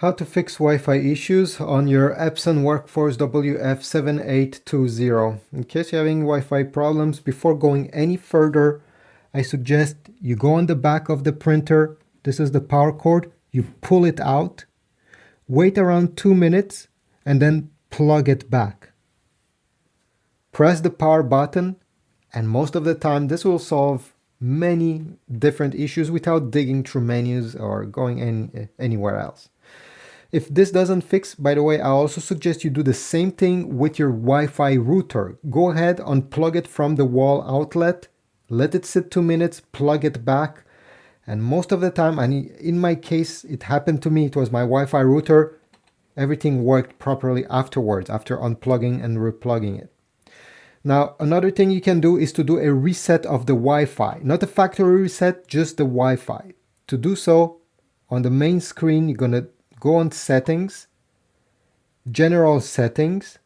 How to fix Wi-Fi issues on your Epson WorkForce WF-7820. In case you're having Wi-Fi problems, before going any further, I suggest you go on the back of the printer. This is the power cord. You pull it out, wait around 2 minutes, and then plug it back. Press the power button, and most of the time this will solve many different issues without digging through menus or going anywhere else. If this doesn't fix, by the way, I also suggest you do the same thing with your Wi-Fi router. Go ahead, unplug it from the wall outlet, let it sit 2 minutes, plug it back. And most of the time, and in my case, it happened to me, it was my Wi-Fi router, everything worked properly afterwards, after unplugging and replugging it. Now, another thing you can do is to do a reset of the Wi-Fi. Not a factory reset, just the Wi-Fi. To do so, on the main screen, you're going to go on Settings, General Settings,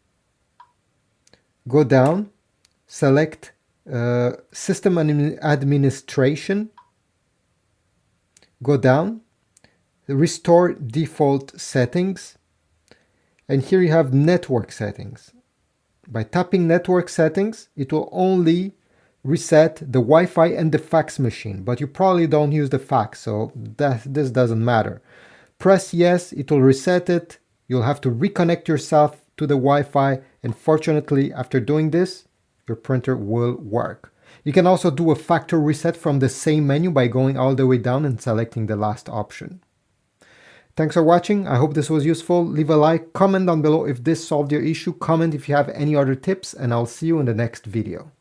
go down, select System Administration, go down, Restore Default Settings, and here you have Network Settings. By tapping Network Settings, it will only reset the Wi-Fi and the fax machine, but you probably don't use the fax, so this doesn't matter. Press yes, it will reset it. You'll have to reconnect yourself to the Wi-Fi, and fortunately, after doing this, your printer will work. You can also do a factory reset from the same menu by going all the way down and selecting the last option. Thanks for watching. I hope this was useful. Leave a like, comment down below if this solved your issue, comment if you have any other tips, and I'll see you in the next video.